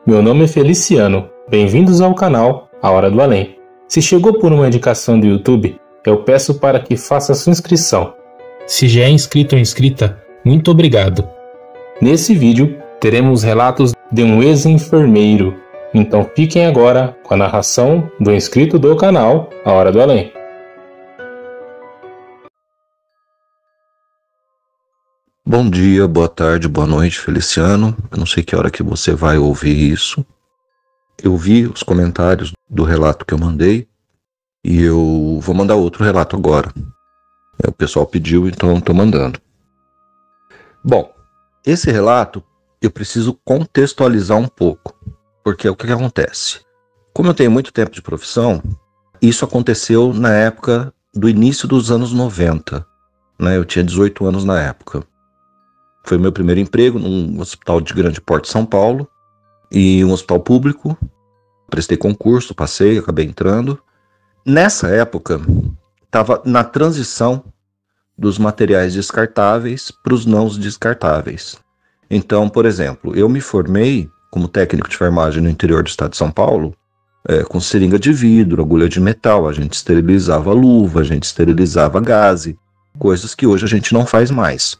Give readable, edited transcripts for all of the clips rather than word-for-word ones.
Meu nome é Feliciano, bem-vindos ao canal A Hora do Além. Se chegou por uma indicação do YouTube, eu peço para que faça sua inscrição. Se já é inscrito ou inscrita, muito obrigado. Nesse vídeo, teremos relatos de um ex-enfermeiro, então fiquem agora com a narração do inscrito do canal A Hora do Além. Bom dia, boa tarde, boa noite, Feliciano. Eu não sei que hora que você vai ouvir isso. Eu vi os comentários do relato que eu mandei e eu vou mandar outro relato agora. O pessoal pediu, então eu estou mandando. Bom, esse relato eu preciso contextualizar um pouco, porque o que acontece? Como eu tenho muito tempo de profissão, isso aconteceu na época do início dos anos 90. Né? Eu tinha 18 anos na época. Foi meu primeiro emprego num hospital de grande porte de São Paulo e um hospital público. Prestei concurso, passei, acabei entrando. Nessa época, estava na transição dos materiais descartáveis para os não descartáveis. Então, por exemplo, eu me formei como técnico de enfermagem no interior do estado de São Paulo, com seringa de vidro, agulha de metal, a gente esterilizava luva, a gente esterilizava gaze, coisas que hoje a gente não faz mais.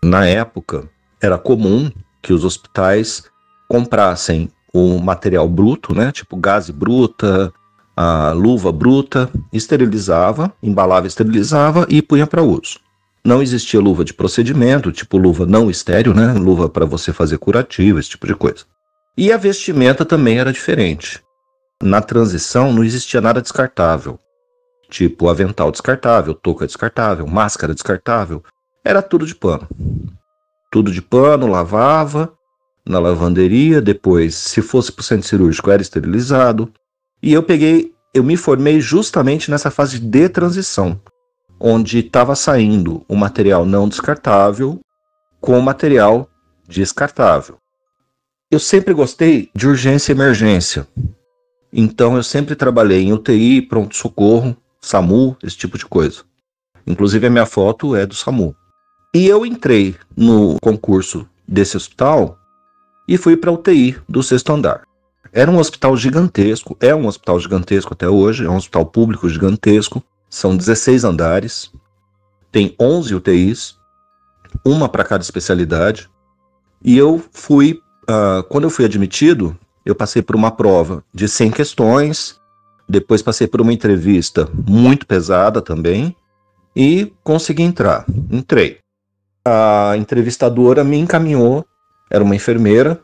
Na época, era comum que os hospitais comprassem o material bruto, né, tipo gaze bruta, a luva bruta, esterilizava, embalava, esterilizava e punha para uso. Não existia luva de procedimento, tipo luva não estéril, né, luva para você fazer curativo, esse tipo de coisa. E a vestimenta também era diferente. Na transição não existia nada descartável, tipo avental descartável, touca descartável, máscara descartável. Era tudo de pano. Tudo de pano, lavava na lavanderia, depois, se fosse para o centro cirúrgico, era esterilizado. E eu me formei justamente nessa fase de transição, onde estava saindo o material não descartável com o material descartável. Eu sempre gostei de urgência e emergência. Então eu sempre trabalhei em UTI, pronto-socorro, SAMU, esse tipo de coisa. Inclusive a minha foto é do SAMU. E eu entrei no concurso desse hospital e fui para a UTI do 6º andar. Era um hospital gigantesco, é um hospital gigantesco até hoje, é um hospital público gigantesco, são 16 andares, tem 11 UTIs, uma para cada especialidade. E eu fui, quando eu fui admitido, eu passei por uma prova de 100 questões, depois passei por uma entrevista muito pesada também e consegui entrar. Entrei. A entrevistadora me encaminhou, era uma enfermeira,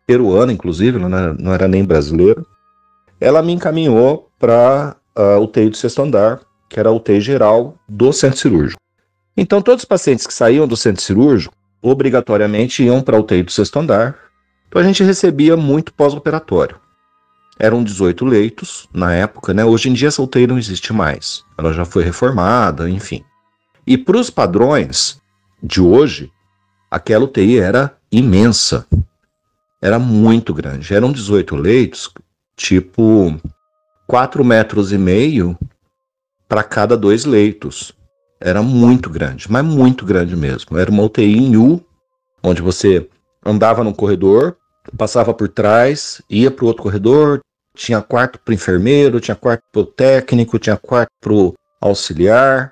peruana inclusive, não era nem brasileira. Ela me encaminhou para a UTI do 6º andar, que era a UTI geral do centro cirúrgico. Então todos os pacientes que saíam do centro cirúrgico, obrigatoriamente iam para a UTI do 6º andar, então a gente recebia muito pós-operatório. Eram 18 leitos na época, né? Hoje em dia essa UTI não existe mais, ela já foi reformada, enfim. E para os padrões de hoje, aquela UTI era imensa, era muito grande, eram 18 leitos, tipo 4,5 metros para cada 2 leitos, era muito grande, mas muito grande mesmo, era uma UTI em U, onde você andava no corredor, passava por trás, ia para o outro corredor, tinha quarto para o enfermeiro, tinha quarto para o técnico, tinha quarto para o auxiliar.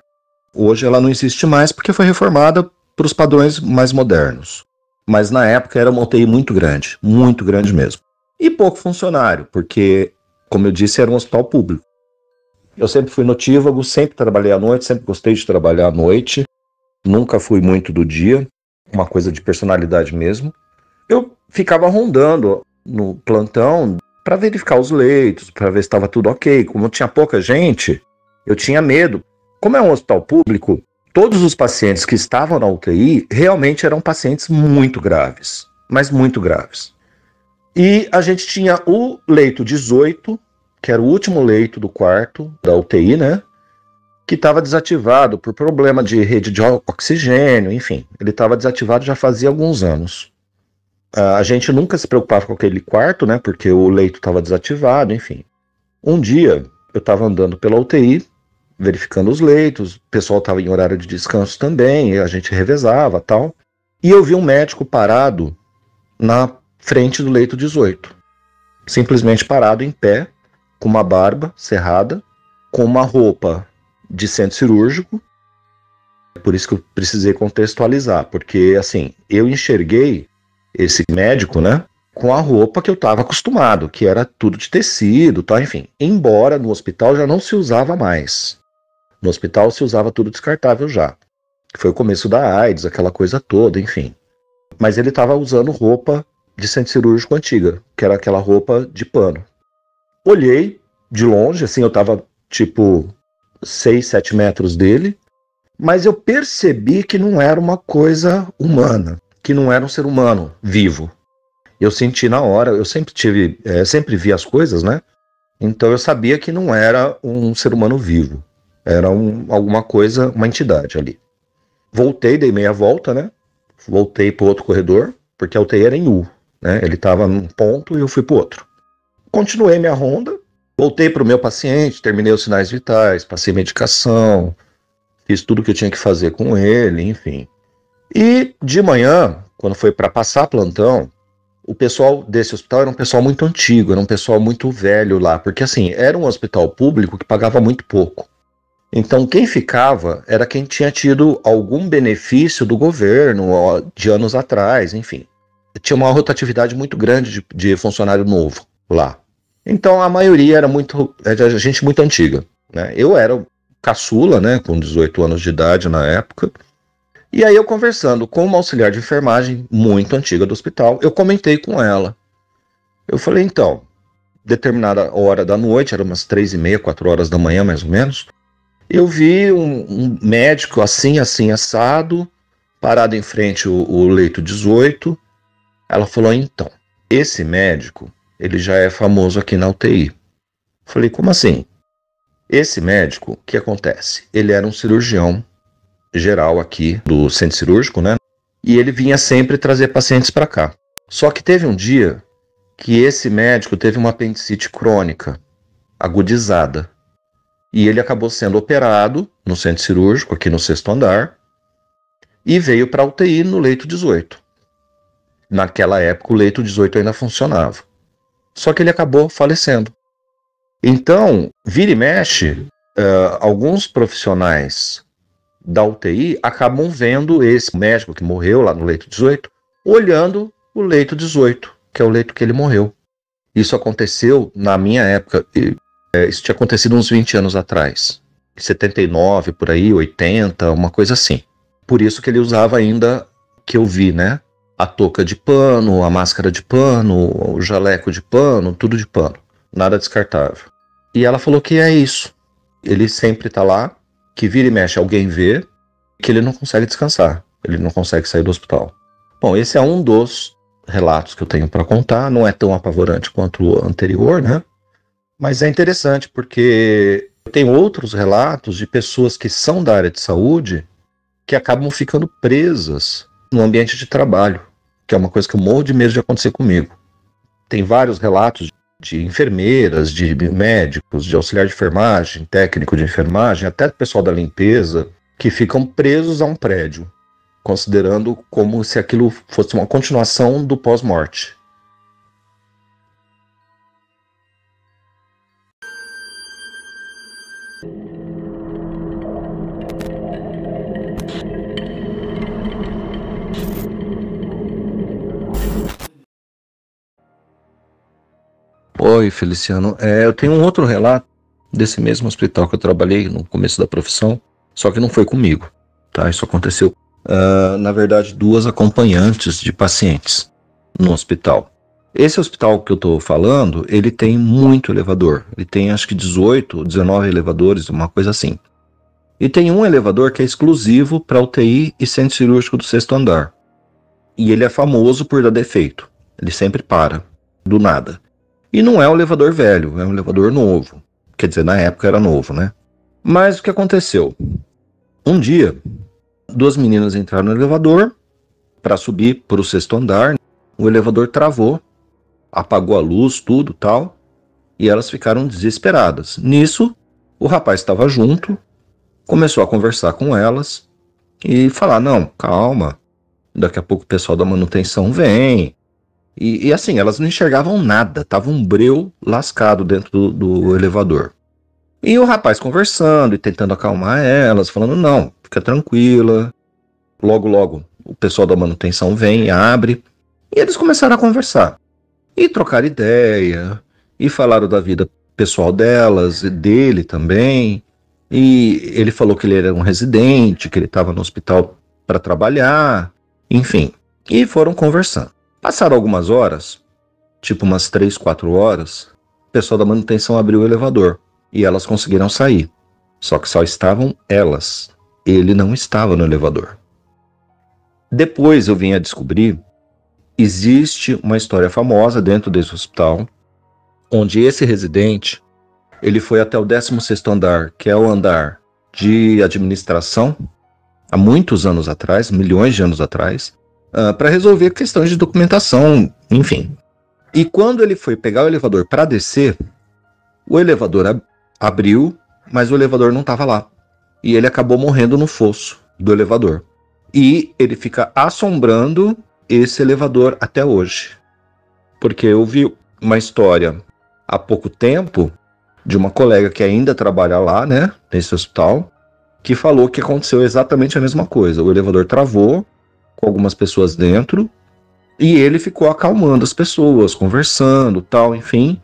Hoje ela não existe mais porque foi reformada para os padrões mais modernos. Mas na época era uma UTI muito grande mesmo. E pouco funcionário, porque, como eu disse, era um hospital público. Eu sempre fui notívago, sempre trabalhei à noite, sempre gostei de trabalhar à noite. Nunca fui muito do dia, uma coisa de personalidade mesmo. Eu ficava rondando no plantão para verificar os leitos, para ver se estava tudo ok. Como tinha pouca gente, eu tinha medo. Como é um hospital público, todos os pacientes que estavam na UTI realmente eram pacientes muito graves, mas muito graves. E a gente tinha o leito 18, que era o último leito do quarto da UTI, né? Que estava desativado por problema de rede de oxigênio, enfim. Ele estava desativado já fazia alguns anos. A gente nunca se preocupava com aquele quarto, né? Porque o leito estava desativado, enfim. Um dia, eu estava andando pela UTI, verificando os leitos, o pessoal estava em horário de descanso também, a gente revezava e tal. E eu vi um médico parado na frente do leito 18. Simplesmente parado em pé, com uma barba cerrada, com uma roupa de centro cirúrgico. Por isso que eu precisei contextualizar, porque assim, eu enxerguei esse médico, né, com a roupa que eu estava acostumado, que era tudo de tecido, tá, enfim. Embora no hospital já não se usava mais. No hospital se usava tudo descartável já. Foi o começo da AIDS, aquela coisa toda, enfim. Mas ele estava usando roupa de centro cirúrgico antiga, que era aquela roupa de pano. Olhei de longe, assim, eu estava tipo 6, 7 metros dele, mas eu percebi que não era uma coisa humana, que não era um ser humano vivo. Eu senti na hora, eu sempre vi as coisas, né? Então eu sabia que não era um ser humano vivo, era alguma coisa, uma entidade ali. Voltei, dei meia volta, né? Voltei para o outro corredor, porque a UTI era em U, né? Ele estava num ponto e eu fui para o outro. Continuei minha ronda, voltei para o meu paciente, terminei os sinais vitais, passei medicação, fiz tudo que eu tinha que fazer com ele, enfim. E de manhã, quando foi para passar plantão, o pessoal desse hospital era um pessoal muito antigo, era um pessoal muito velho lá, porque assim, era um hospital público que pagava muito pouco. Então quem ficava era quem tinha tido algum benefício do governo de anos atrás, enfim. Tinha uma rotatividade muito grande de funcionário novo lá. Então a maioria era gente muito antiga, né? Eu era caçula, né, com 18 anos de idade na época. E aí eu conversando com uma auxiliar de enfermagem muito antiga do hospital, eu comentei com ela. Eu falei, então, determinada hora da noite, era umas 3h30, 4 horas da manhã mais ou menos, eu vi um médico assim, assado, parado em frente o leito 18. Ela falou, então, esse médico, ele já é famoso aqui na UTI. Falei, como assim? Esse médico, o que acontece? Ele era um cirurgião geral aqui do centro cirúrgico, né? E ele vinha sempre trazer pacientes para cá. Só que teve um dia que esse médico teve uma apendicite crônica, agudizada. E ele acabou sendo operado no centro cirúrgico, aqui no 6º andar, e veio para a UTI no leito 18. Naquela época o leito 18 ainda funcionava. Só que ele acabou falecendo. Então, vira e mexe, alguns profissionais da UTI acabam vendo esse médico que morreu lá no leito 18, olhando o leito 18, que é o leito que ele morreu. Isso aconteceu na minha época, isso tinha acontecido uns 20 anos atrás, 79 por aí, 80, uma coisa assim. Por isso que ele usava ainda, que eu vi, né? A touca de pano, a máscara de pano, o jaleco de pano, tudo de pano, nada descartável. E ela falou que é isso, ele sempre tá lá, que vira e mexe alguém vê, que ele não consegue descansar, ele não consegue sair do hospital. Bom, esse é um dos relatos que eu tenho para contar, não é tão apavorante quanto o anterior, né? Mas é interessante porque tem outros relatos de pessoas que são da área de saúde que acabam ficando presas no ambiente de trabalho, que é uma coisa que eu morro de medo de acontecer comigo. Tem vários relatos de enfermeiras, de médicos, de auxiliar de enfermagem, técnico de enfermagem, até do pessoal da limpeza, que ficam presos a um prédio, considerando como se aquilo fosse uma continuação do pós-morte. Oi, Feliciano. Eu tenho um outro relato desse mesmo hospital que eu trabalhei no começo da profissão, só que não foi comigo, tá? Isso aconteceu, na verdade, 2 acompanhantes de pacientes no hospital. Esse hospital que eu tô falando, ele tem muito elevador. Ele tem acho que 18, 19 elevadores, uma coisa assim. E tem um elevador que é exclusivo para UTI e centro cirúrgico do 6º andar. E ele é famoso por dar defeito. Ele sempre para, do nada. E não é um elevador velho, é um elevador novo. Quer dizer, na época era novo, né? Mas o que aconteceu? Um dia, 2 meninas entraram no elevador para subir para o 6º andar. O elevador travou, apagou a luz, tudo tal. E elas ficaram desesperadas. Nisso, o rapaz estava junto, começou a conversar com elas e falar, não, calma, daqui a pouco o pessoal da manutenção vem. E assim, elas não enxergavam nada, tava um breu lascado dentro do elevador. E o rapaz conversando e tentando acalmar elas, falando, não, fica tranquila, logo logo o pessoal da manutenção vem, abre, e eles começaram a conversar. E trocar ideia, e falaram da vida pessoal delas, e dele também, e ele falou que ele era um residente, que ele estava no hospital para trabalhar, enfim, e foram conversando. Passaram algumas horas, tipo umas 3, 4 horas, o pessoal da manutenção abriu o elevador e elas conseguiram sair. Só que só estavam elas. Ele não estava no elevador. Depois eu vim a descobrir, existe uma história famosa dentro desse hospital, onde esse residente, ele foi até o 16º andar, que é o andar de administração, há muitos anos atrás, milhões de anos atrás, para resolver questões de documentação, enfim. E quando ele foi pegar o elevador para descer, o elevador abriu, mas o elevador não estava lá. E ele acabou morrendo no fosso do elevador. E ele fica assombrando esse elevador até hoje. Porque eu vi uma história há pouco tempo de uma colega que ainda trabalha lá, né, nesse hospital, que falou que aconteceu exatamente a mesma coisa. O elevador travou com algumas pessoas dentro e ele ficou acalmando as pessoas, conversando, tal, enfim.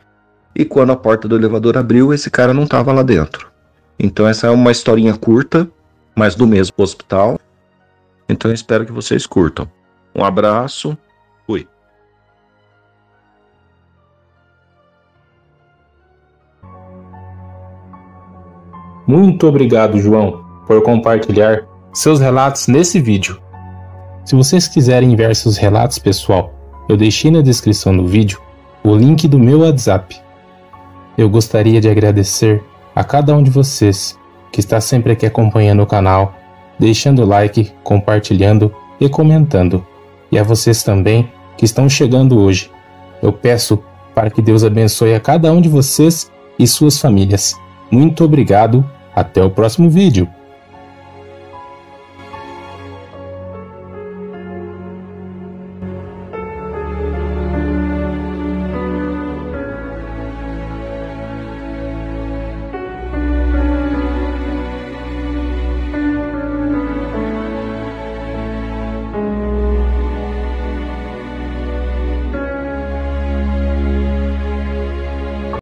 E quando a porta do elevador abriu, esse cara não estava lá dentro. Então essa é uma historinha curta, mas do mesmo hospital. Então eu espero que vocês curtam. Um abraço. Fui. Muito obrigado, João, por compartilhar seus relatos nesse vídeo. Se vocês quiserem ver seus relatos, pessoal, eu deixei na descrição do vídeo o link do meu WhatsApp. Eu gostaria de agradecer a cada um de vocês que está sempre aqui acompanhando o canal, deixando o like, compartilhando e comentando. E a vocês também que estão chegando hoje. Eu peço para que Deus abençoe a cada um de vocês e suas famílias. Muito obrigado. Até o próximo vídeo.